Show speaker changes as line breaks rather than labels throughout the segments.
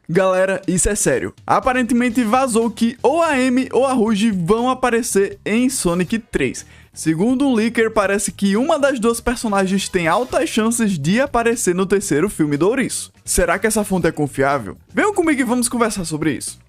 Galera, isso é sério. Aparentemente vazou que ou a Amy ou a Rouge vão aparecer em Sonic 3. Segundo um leaker, parece que uma das duas personagens tem altas chances de aparecer no terceiro filme do Ouriço. Será que essa fonte é confiável? Venham comigo e vamos conversar sobre isso.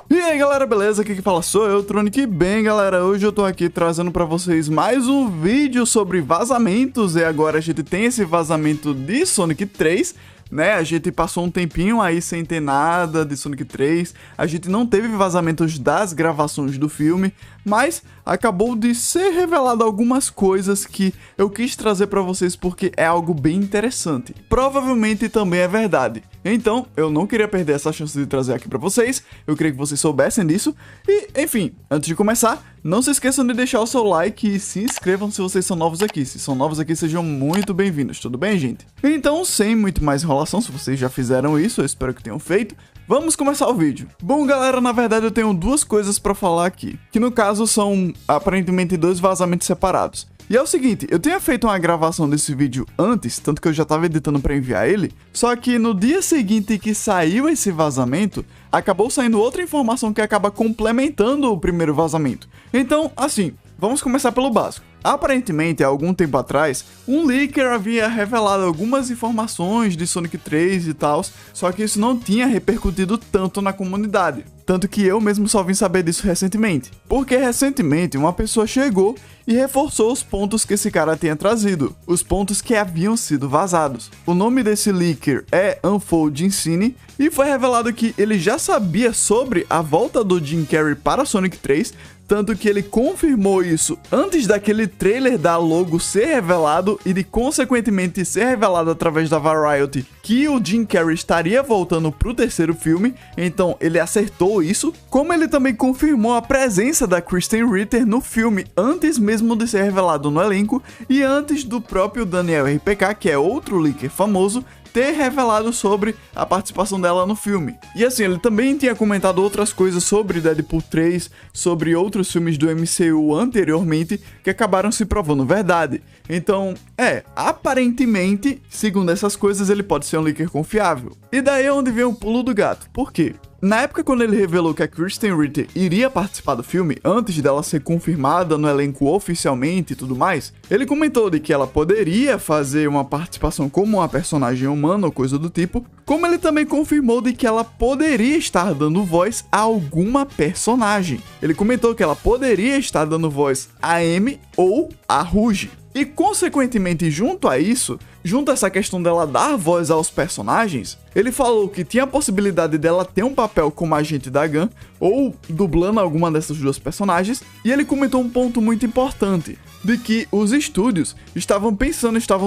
E aí galera, beleza? Aqui que fala sou eu, Tronic. E bem galera, hoje eu tô aqui trazendo pra vocês mais um vídeo sobre vazamentos. E agora a gente tem esse vazamento de Sonic 3, né? A gente passou um tempinho aí sem ter nada de Sonic 3. A gente não teve vazamentos das gravações do filme, mas acabou de ser revelado algumas coisas que eu quis trazer pra vocês porque é algo bem interessante. Provavelmente também é verdade. Então, eu não queria perder essa chance de trazer aqui pra vocês, eu queria que vocês soubessem disso. E, enfim, antes de começar, não se esqueçam de deixar o seu like e se inscrevam se vocês são novos aqui. Se são novos aqui, sejam muito bem-vindos, tudo bem, gente? Então, sem muito mais enrolação, se vocês já fizeram isso, eu espero que tenham feito, vamos começar o vídeo. Bom, galera, na verdade eu tenho duas coisas pra falar aqui, que no caso são aparentemente dois vazamentos separados. E é o seguinte, eu tinha feito uma gravação desse vídeo antes, tanto que eu já tava editando pra enviar ele, só que no dia seguinte que saiu esse vazamento, acabou saindo outra informação que acaba complementando o primeiro vazamento. Então, assim, vamos começar pelo básico. Aparentemente, há algum tempo atrás, um leaker havia revelado algumas informações de Sonic 3 e tal, só que isso não tinha repercutido tanto na comunidade. Tanto que eu mesmo só vim saber disso recentemente. Porque recentemente uma pessoa chegou e reforçou os pontos que esse cara tinha trazido, os pontos que haviam sido vazados. O nome desse leaker é Unfold Insane e foi revelado que ele já sabia sobre a volta do Jim Carrey para Sonic 3, tanto que ele confirmou isso antes daquele trailer da logo ser revelado e de consequentemente ser revelado através da Variety que o Jim Carrey estaria voltando pro terceiro filme, então ele acertou isso, como ele também confirmou a presença da Kristen Ritter no filme antes mesmo de ser revelado no elenco e antes do próprio Daniel RPK, que é outro leaker famoso, ter revelado sobre a participação dela no filme. E assim, ele também tinha comentado outras coisas sobre Deadpool 3, sobre outros filmes do MCU anteriormente, que acabaram se provando verdade. Então, aparentemente, segundo essas coisas, ele pode ser um leaker confiável. E daí é onde vem o pulo do gato. Por quê? Na época quando ele revelou que a Kristen Ritter iria participar do filme, antes dela ser confirmada no elenco oficialmente e tudo mais, ele comentou de que ela poderia fazer uma participação como uma personagem humana ou coisa do tipo, como ele também confirmou de que ela poderia estar dando voz a alguma personagem. Ele comentou que ela poderia estar dando voz a Amy ou a Rouge. E consequentemente, junto a essa questão dela dar voz aos personagens, ele falou que tinha a possibilidade dela ter um papel como agente da GUN ou dublando alguma dessas duas personagens, e ele comentou um ponto muito importante, de que os estúdios estavam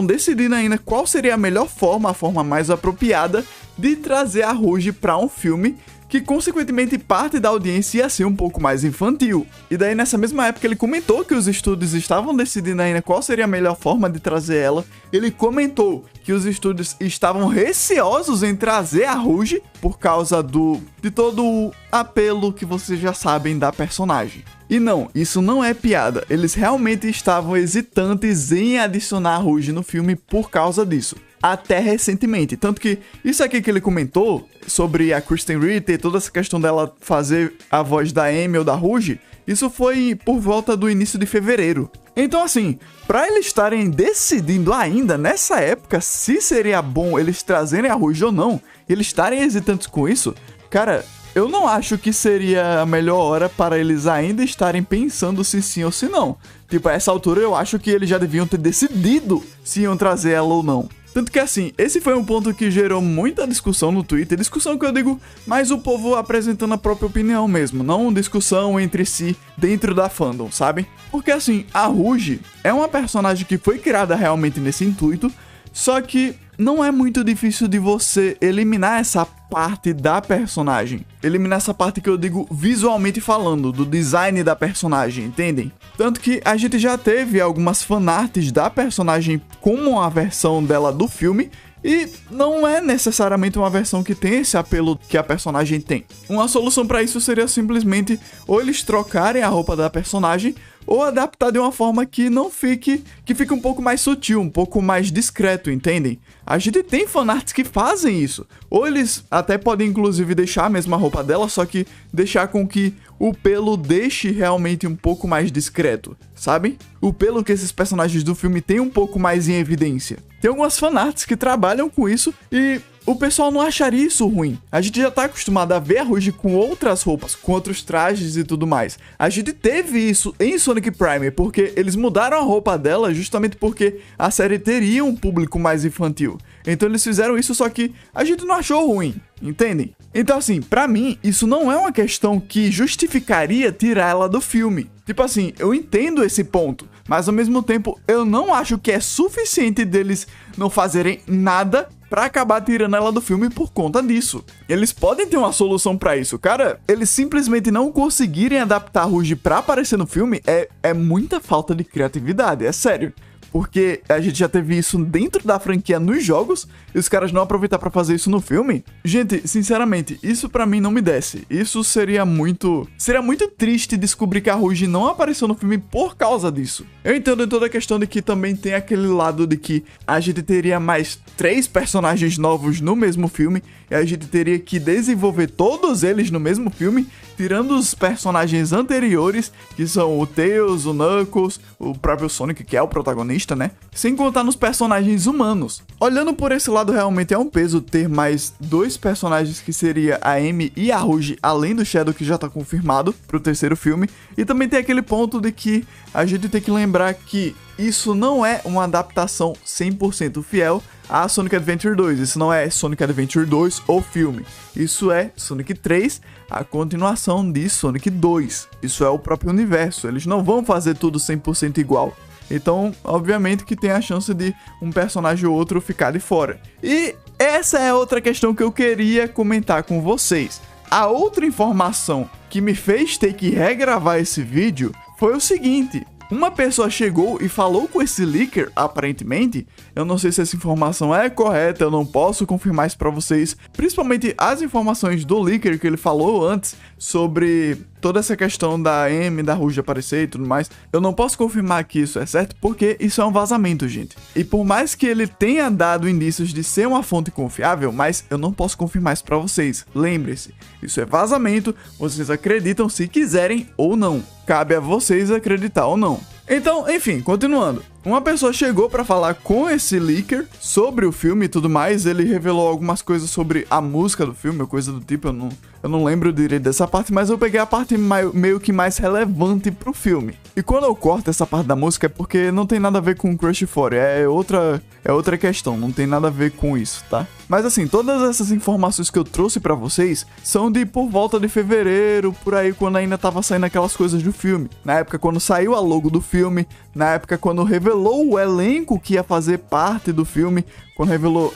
decidindo ainda qual seria a melhor forma, a forma mais apropriada de trazer a Rouge para um filme que consequentemente parte da audiência ia ser um pouco mais infantil. E daí nessa mesma época ele comentou que os estúdios estavam decidindo ainda qual seria a melhor forma de trazer ela. Ele comentou que os estúdios estavam receosos em trazer a Rouge por causa de todo o apelo que vocês já sabem da personagem. E não, isso não é piada, eles realmente estavam hesitantes em adicionar a Rouge no filme por causa disso. Até recentemente, tanto que isso aqui que ele comentou sobre a Kristen Ritter, toda essa questão dela fazer a voz da Amy ou da Rouge, isso foi por volta do início de fevereiro. Então assim, pra eles estarem decidindo ainda nessa época se seria bom eles trazerem a Rouge ou não, eles estarem hesitantes com isso, cara, eu não acho que seria a melhor hora para eles ainda estarem pensando se sim ou se não. Tipo, a essa altura eu acho que eles já deviam ter decidido se iam trazer ela ou não. Tanto que assim, esse foi um ponto que gerou muita discussão no Twitter, discussão que eu digo, mas o povo apresentando a própria opinião mesmo, não discussão entre si dentro da fandom, sabe? Porque assim, a Rouge é uma personagem que foi criada realmente nesse intuito, só que não é muito difícil de você eliminar essa parte da personagem. Eliminar essa parte que eu digo visualmente falando, do design da personagem, entendem? Tanto que a gente já teve algumas fanarts da personagem como a versão dela do filme, e não é necessariamente uma versão que tem esse apelo que a personagem tem. Uma solução para isso seria simplesmente ou eles trocarem a roupa da personagem, ou adaptar de uma forma que não fique, que fique um pouco mais sutil, um pouco mais discreto, entendem? A gente tem fanarts que fazem isso, ou eles até podem inclusive deixar a mesma roupa dela, só que deixar com que o pelo deixe realmente um pouco mais discreto, sabe? O pelo que esses personagens do filme têm um pouco mais em evidência. Tem algumas fanarts que trabalham com isso e o pessoal não acharia isso ruim. A gente já tá acostumado a ver a Rouge com outras roupas, com outros trajes e tudo mais. A gente teve isso em Sonic Prime, porque eles mudaram a roupa dela justamente porque a série teria um público mais infantil. Então eles fizeram isso, só que a gente não achou ruim, entendem? Então assim, pra mim, isso não é uma questão que justificaria tirar ela do filme. Tipo assim, eu entendo esse ponto, mas ao mesmo tempo eu não acho que é suficiente deles não fazerem nada pra acabar tirando ela do filme por conta disso. Eles podem ter uma solução pra isso. Cara, eles simplesmente não conseguirem adaptar a Rouge pra aparecer no filme é muita falta de criatividade, é sério. Porque a gente já teve isso dentro da franquia nos jogos e os caras não aproveitar pra fazer isso no filme. Gente, sinceramente, isso pra mim não me desce. Isso seria muito triste descobrir que a Rouge não apareceu no filme por causa disso. Eu entendo toda a questão de que também tem aquele lado de que a gente teria mais 3 personagens novos no mesmo filme e a gente teria que desenvolver todos eles no mesmo filme, tirando os personagens anteriores, que são o Tails, o Knuckles, o próprio Sonic, que é o protagonista, né? Sem contar nos personagens humanos. Olhando por esse lado, realmente é um peso ter mais 2 personagens, que seria a Amy e a Rouge, além do Shadow, que já tá confirmado pro terceiro filme. E também tem aquele ponto de que a gente tem que lembrar que isso não é uma adaptação 100% fiel a Sonic Adventure 2. Isso não é Sonic Adventure 2 ou filme. Isso é Sonic 3, a continuação de Sonic 2. Isso é o próprio universo. Eles não vão fazer tudo 100% igual. Então, obviamente que tem a chance de um personagem ou outro ficar de fora. E essa é outra questão que eu queria comentar com vocês. A outra informação que me fez ter que regravar esse vídeo foi o seguinte: uma pessoa chegou e falou com esse leaker, aparentemente. Eu não sei se essa informação é correta, eu não posso confirmar isso pra vocês. Principalmente as informações do leaker que ele falou antes sobre toda essa questão da Amy, da Rouge aparecer e tudo mais. Eu não posso confirmar que isso é certo porque isso é um vazamento, gente. E por mais que ele tenha dado indícios de ser uma fonte confiável, mas eu não posso confirmar isso pra vocês. Lembre-se, isso é vazamento, vocês acreditam se quiserem ou não. Cabe a vocês acreditar ou não. Então, enfim, continuando. Uma pessoa chegou pra falar com esse leaker sobre o filme e tudo mais. Ele revelou algumas coisas sobre a música do filme, ou coisa do tipo. Eu não lembro direito dessa parte, mas eu peguei a parte meio que mais relevante pro filme. E quando eu corto essa parte da música é porque não tem nada a ver com Crush 4, é outra questão, não tem nada a ver com isso, tá? Mas assim, todas essas informações que eu trouxe pra vocês são de por volta de fevereiro, por aí, quando ainda tava saindo aquelas coisas do filme. Na época quando saiu a logo do filme, na época quando revelou o elenco que ia fazer parte do filme, quando revelou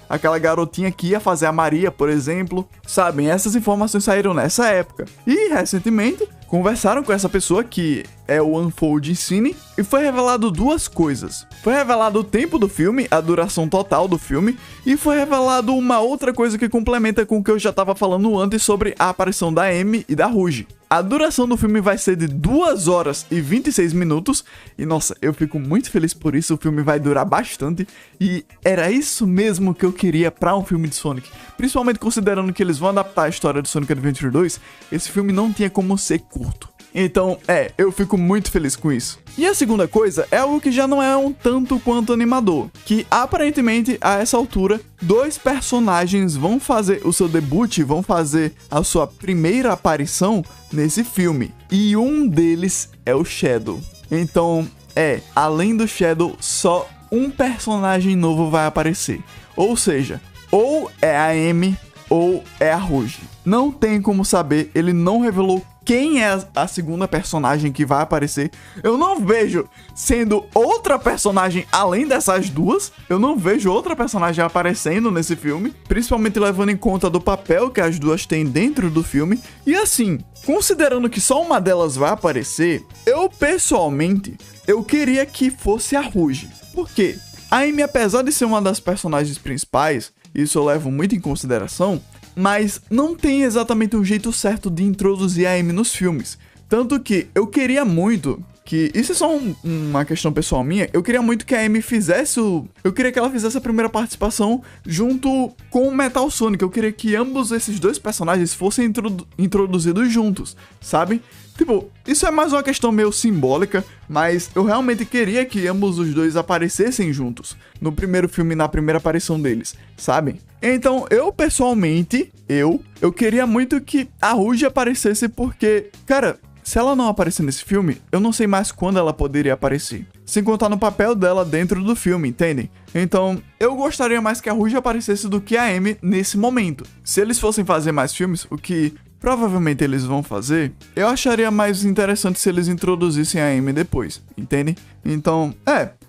aquela garotinha que ia fazer a Maria, por exemplo. Sabem, essas informações saíram nessa época. E recentemente conversaram com essa pessoa que é o Unfold Cine e foi revelado 2 coisas. Foi revelado o tempo do filme, a duração total do filme, e foi revelado uma outra coisa que complementa com o que eu já estava falando antes sobre a aparição da Amy e da Rouge. A duração do filme vai ser de 2 horas e 26 minutos, e nossa, eu fico muito feliz por isso, o filme vai durar bastante, e era isso mesmo que eu queria pra um filme de Sonic. Principalmente considerando que eles vão adaptar a história de Sonic Adventure 2, esse filme não tinha como ser curto. Então, eu fico muito feliz com isso. E a segunda coisa é algo que já não é um tanto quanto animador, que aparentemente, a essa altura, 2 personagens vão fazer o seu debut, vão fazer a sua primeira aparição nesse filme. E um deles é o Shadow. Então, além do Shadow, só um personagem novo vai aparecer. Ou seja, ou é a Amy ou é a Rouge. Não tem como saber, ele não revelou quem é a segunda personagem que vai aparecer. Eu não vejo sendo outra personagem além dessas 2. Eu não vejo outra personagem aparecendo nesse filme, principalmente levando em conta do papel que as 2 têm dentro do filme. E assim, considerando que só uma delas vai aparecer, eu pessoalmente, eu queria que fosse a Rouge. Por quê? A Amy, apesar de ser uma das personagens principais, isso eu levo muito em consideração, mas não tem exatamente um jeito certo de introduzir a Amy nos filmes. Tanto que eu queria muito que isso é só uma questão pessoal minha, eu queria muito que a Amy fizesse eu queria que ela fizesse a primeira participação junto com o Metal Sonic. Eu queria que ambos esses dois personagens fossem introduzidos juntos, sabe? Tipo, isso é mais uma questão meio simbólica, mas eu realmente queria que ambos os dois aparecessem juntos no primeiro filme, na primeira aparição deles, sabe? Então, eu pessoalmente, eu queria muito que a Rouge aparecesse porque, cara, se ela não aparecer nesse filme, eu não sei mais quando ela poderia aparecer. Sem contar no papel dela dentro do filme, entendem? Então, eu gostaria mais que a Rouge aparecesse do que a Amy nesse momento. Se eles fossem fazer mais filmes, o que provavelmente eles vão fazer, eu acharia mais interessante se eles introduzissem a Amy depois, entendem? Então,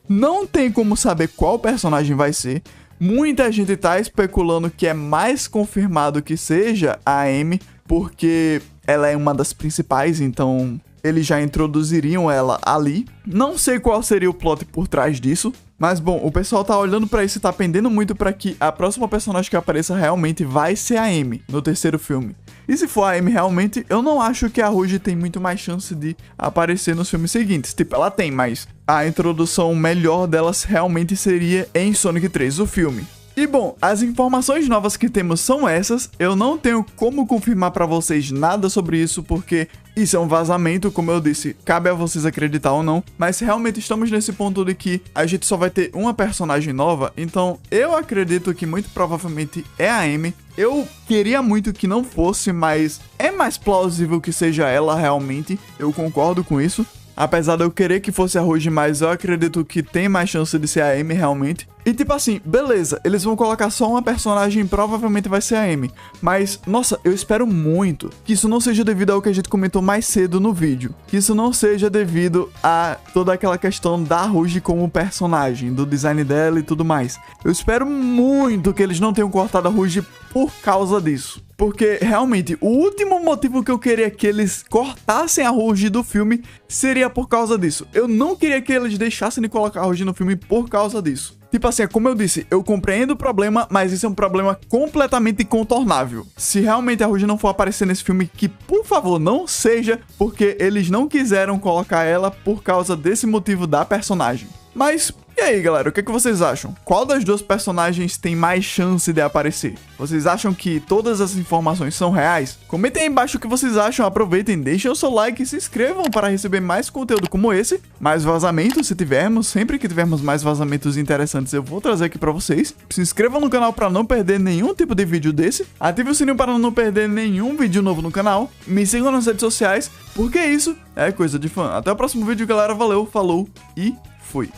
não tem como saber qual personagem vai ser. Muita gente tá especulando que é mais confirmado que seja a Amy, porque ela é uma das principais, então eles já introduziriam ela ali. Não sei qual seria o plot por trás disso, mas bom, o pessoal tá olhando pra isso e tá pendendo muito pra que a próxima personagem que apareça realmente vai ser a Amy no terceiro filme. E se for a Amy realmente, eu não acho que a Rouge tem muito mais chance de aparecer nos filmes seguintes. Tipo, ela tem, mas a introdução melhor delas realmente seria em Sonic 3, o filme. E bom, as informações novas que temos são essas. Eu não tenho como confirmar pra vocês nada sobre isso, porque isso é um vazamento, como eu disse, cabe a vocês acreditar ou não. Mas realmente estamos nesse ponto de que a gente só vai ter uma personagem nova, então eu acredito que muito provavelmente é a Amy. Eu queria muito que não fosse, mas é mais plausível que seja ela realmente, eu concordo com isso. Apesar de eu querer que fosse a Rouge, mas eu acredito que tem mais chance de ser a Amy realmente. E tipo assim, beleza, eles vão colocar só uma personagem, provavelmente vai ser a Amy. Mas, nossa, eu espero muito que isso não seja devido ao que a gente comentou mais cedo no vídeo. Que isso não seja devido a toda aquela questão da Rouge como personagem, do design dela e tudo mais. Eu espero muito que eles não tenham cortado a Rouge por causa disso. Porque, realmente, o último motivo que eu queria que eles cortassem a Rouge do filme seria por causa disso. Eu não queria que eles deixassem de colocar a Rouge no filme por causa disso. Tipo assim, como eu disse, eu compreendo o problema, mas isso é um problema completamente incontornável. Se realmente a Rouge não for aparecer nesse filme, que por favor não seja, porque eles não quiseram colocar ela por causa desse motivo da personagem. Mas, e aí galera, o que vocês acham? Qual das duas personagens tem mais chance de aparecer? Vocês acham que todas as informações são reais? Comentem aí embaixo o que vocês acham, aproveitem, deixem o seu like e se inscrevam para receber mais conteúdo como esse. Mais vazamentos, se tivermos, sempre que tivermos mais vazamentos interessantes eu vou trazer aqui para vocês. Se inscrevam no canal para não perder nenhum tipo de vídeo desse. Ative o sininho para não perder nenhum vídeo novo no canal. Me sigam nas redes sociais, porque isso é coisa de fã. Até o próximo vídeo galera, valeu, falou e fui.